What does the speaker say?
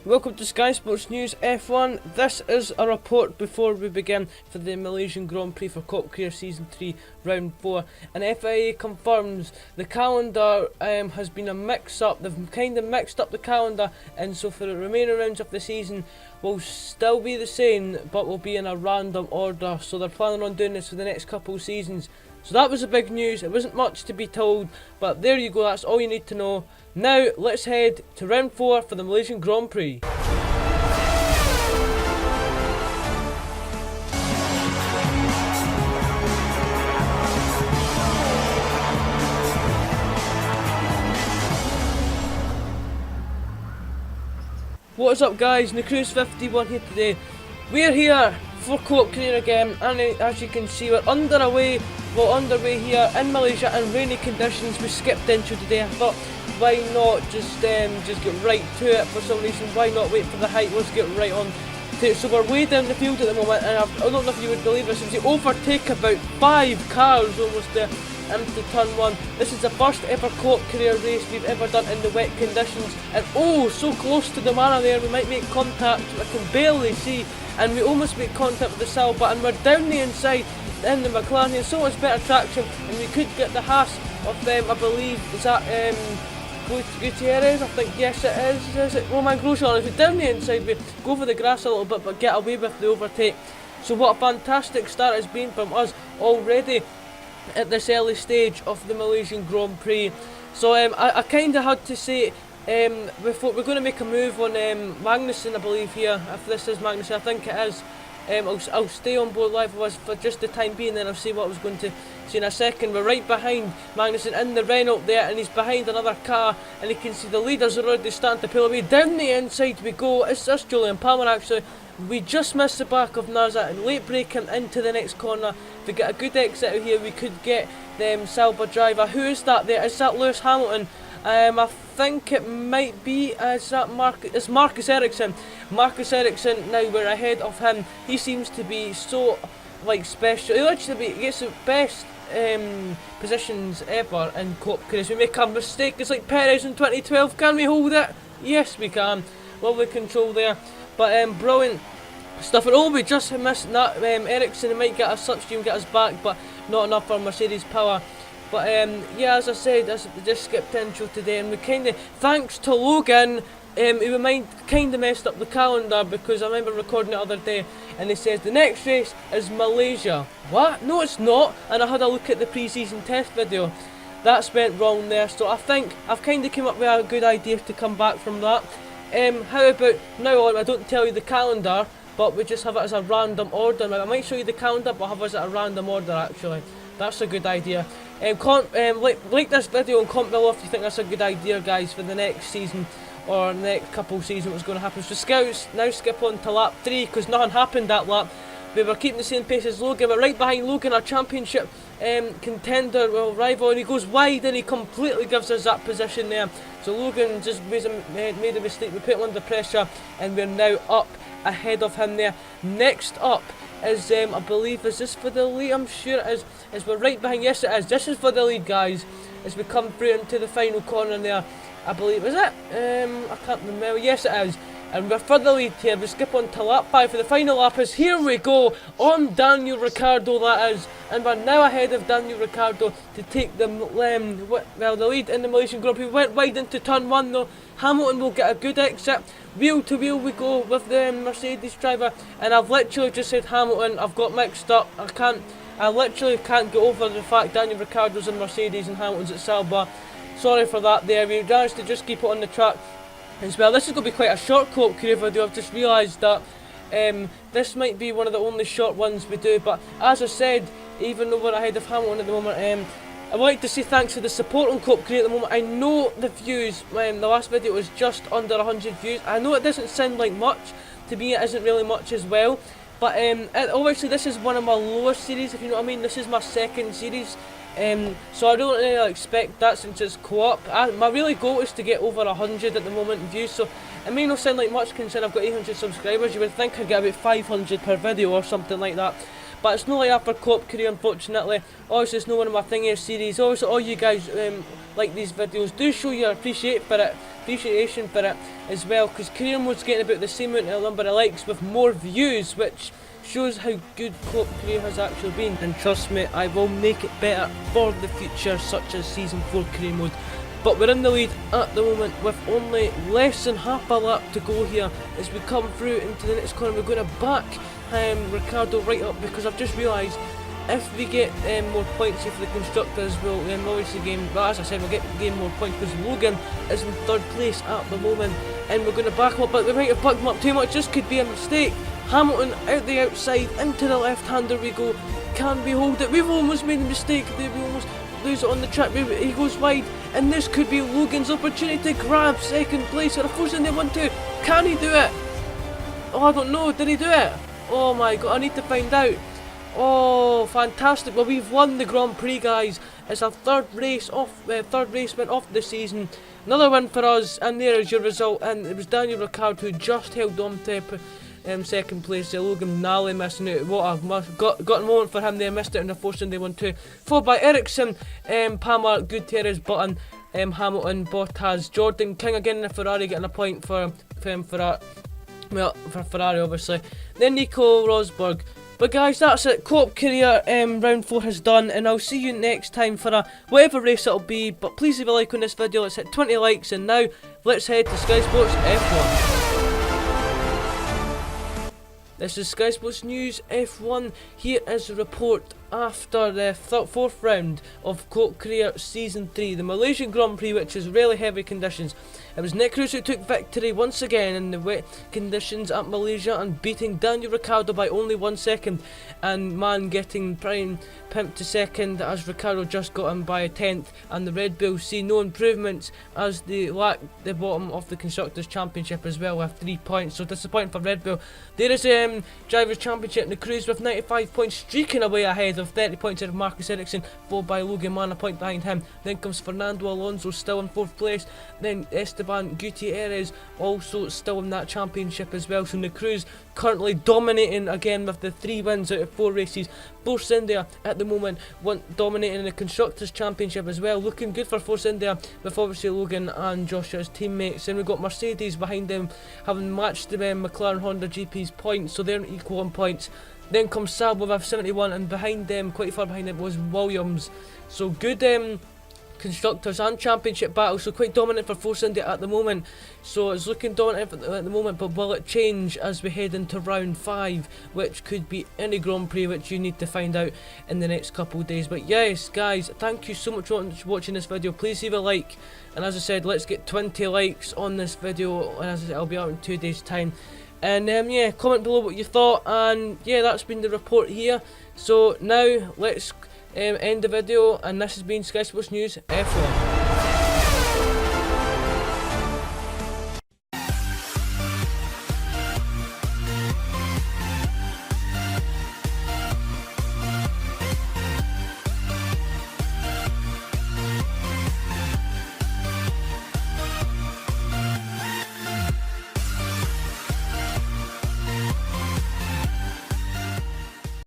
Welcome to Sky Sports News F1. This is a report before we begin for the Malaysian Grand Prix for Corp Career Season 3 Round 4. And FIA confirms the calendar has been a mix-up. They've kind of mixed up the calendar, and so for the remaining rounds of the season will still be the same, but will be in a random order. So they're planning on doing this for the next couple of seasons. So that was the big news. It wasn't much to be told, but there you go, that's all you need to know. Now let's head to round 4 for the Malaysian Grand Prix. What's up guys, Nacruz51 here today. We're here for Co-op Career again, and as you can see we're underway here in Malaysia in rainy conditions. We skipped intro today. I thought, why not just get right to it for some reason? Why not wait for the hype? Let's get right on to it. So we're way down the field at the moment, and I don't know if you would believe this, we overtake about 5 cars almost into turn 1. This is the first ever Co-op Career race we've ever done in the wet conditions, and oh, so close to the Mann there, we might make contact. I can barely see, and we almost make contact with the Salba, and we're down the inside in the McLaren here. So much better traction, and we could get the Haas of them. I believe, is that Gutierrez? I think, yes it is it Roman Grosjean? If we're down the inside, we go for the grass a little bit but get away with the overtake. So what a fantastic start it's been from us already at this early stage of the Malaysian Grand Prix. So I kind of had to say, before we're going to make a move on Magnussen, I believe here. If this is Magnussen, I think it is. I'll stay on board live with us for just the time being, then I'll see what I was going to say in a second. We're right behind Magnussen in the Renault there, and he's behind another car, and you can see the leaders are already starting to pull away. Down the inside we go. It's Julian Palmer actually. We just missed the back of Naza and late braking into the next corner. If we get a good exit out here, we could get them Salba driver. Who is that there? Is that Lewis Hamilton? I think it might be, it's Marcus Ericsson. Marcus Ericsson, now we're ahead of him. He seems to be so special. He literally gets the best positions ever in Co-op Careers. We make a mistake, it's like Perez in 2012. Can we hold it? Yes we can. Lovely control there. But brilliant stuff. And oh, we just missed that Ericsson. He might get us slipstream, get us back, but not enough for Mercedes power. But yeah, as I said, we just skipped intro today, and we thanks to Logan, we kind of messed up the calendar, because I remember recording it the other day, and he says the next race is Malaysia. What? No, it's not. And I had a look at the pre-season test video. That's went wrong there. So I think I've kind of came up with a good idea to come back from that. How about now on? I don't tell you the calendar, but we just have it as a random order. Now, I might show you the calendar, but have it as a random order actually. That's a good idea. Like this video and comment below if you think that's a good idea, guys, for the next season or the next couple of seasons what's going to happen. So Scouts now skip on to lap 3, because nothing happened that lap. We were keeping the same pace as Logan. We're right behind Logan, our championship contender, rival, and he goes wide and he completely gives us that position there. So Logan just made a mistake. We put him under pressure, and we're now up ahead of him there. Next up is, I believe, is this for the lead? I'm sure it is we're right behind. Yes it is. This is for the lead, guys, as we come through into the final corner there. I believe, is it? I can't remember. Yes it is. And we're for the lead here. We skip on to lap 5 for the final lap. Is here we go on Daniel Ricciardo, that is, and we're now ahead of Daniel Ricciardo to take the lead in the Malaysian Grand Prix. We went wide into turn 1 though. Hamilton will get a good exit. Wheel to wheel we go with the Mercedes driver, and I've literally just said Hamilton. I've got mixed up. I literally can't get over the fact Daniel Ricciardo's in Mercedes and Hamilton's at Salba. Sorry for that there. We managed to just keep it on the track as well. This is going to be quite a short Co-op Career video. I've just realised that this might be one of the only short ones we do, but as I said, even though we're ahead of Hamilton at the moment, I would like to say thanks for the support on Co-op Career at the moment. I know the views, the last video was just under 100 views. I know it doesn't sound like much, to me it isn't really much as well, but obviously this is one of my lower series, if you know what I mean. This is my second series, so I don't really expect that since it's co-op. My really goal is to get over 100 at the moment in views, so it may not sound like much considering I've got 800 subscribers. You would think I'd get about 500 per video or something like that. But it's not like that for Co-op Career, unfortunately. Obviously, it's not one of my thingiest series. Also, all you guys like these videos, do show your appreciation for it appreciation for it as well, because career mode's getting about the same number of likes with more views, which shows how good Co-op career has actually been. And trust me, I will make it better for the future, such as season 4 career mode. But we're in the lead at the moment with only less than half a lap to go here as we come through into the next corner. We're going to back Riccardo right up, because I've just realised if we get more points here for the constructors, we'll obviously gain, well, as I said, we'll gain more points, because Logan is in 3rd place at the moment, and we're going to back him up, but we might have backed him up too much. This could be a mistake. Hamilton out the outside, into the left-hander we go. Can we hold it? We've almost made a mistake there, we almost lose it on the track. He goes wide, and this could be Logan's opportunity to grab 2nd place at a Force India 1-2. Can he do it? Oh, I don't know. Did he do it? Oh my god, I need to find out. Oh, fantastic. Well, we've won the Grand Prix, guys. It's our third race win off the season. Another win for us, and there is your result. And it was Daniel Ricciardo who just held on to 2nd place. Logan narrowly missing out. What a got a moment for him there. Missed it in the Force India 1-2. Followed by ERICSSON, Palmer, Gutierrez, Button, Hamilton, Bottas, Jordan King again in the Ferrari, getting a point for Ferrari, obviously. Then Nico Rosberg. But guys, that's it. Co-op career round 4 has done, and I'll see you next time for a whatever race it'll be. But please leave a like on this video. Let's hit 20 likes, and now let's head to Sky Sports F1. This is Sky Sports News F1. Here is a report after the 4th round of Co-op Career Season 3, the Malaysian Grand Prix, which is really heavy conditions. It was Nick Cruz who took victory once again in the wet conditions at Malaysia and beating Daniel Ricciardo by only 1 second, and MANN getting pimped to 2nd as Ricciardo just got him by a 10th, and the Red Bulls see no improvements as they lack the bottom of the Constructors' Championship as well with 3 points, so disappointing for Red Bull. There is Drivers' Championship, Nick Cruz with 95 points streaking away ahead of 30 points out of Marcus Ericsson, followed by Logan Mann a point behind him. Then comes Fernando Alonso still in 4th place, then Esteban Gutierrez also still in that championship as well. So Nick Cruz currently dominating again with the 3 wins out of 4 races. Force India at the moment dominating the Constructors' Championship as well, looking good for Force India with obviously Logan and Josh as teammates. And we've got Mercedes behind them having matched the McLaren Honda GP's points, so they're equal on points. Then comes Sauber with 71, and behind them, quite far behind them, was Williams. So good Constructors and Championship battle, so quite dominant for Force India at the moment. So it's looking dominant at the moment, but will it change as we head into round 5, which could be any Grand Prix, which you need to find out in the next couple of days. But yes, guys, thank you so much for watching this video. Please leave a like, and as I said, let's get 20 likes on this video, and as I said, I'll be out in 2 days time. And yeah, comment below what you thought, and yeah, that's been the report here. So now let's end the video, and this has been Sky Sports News F1.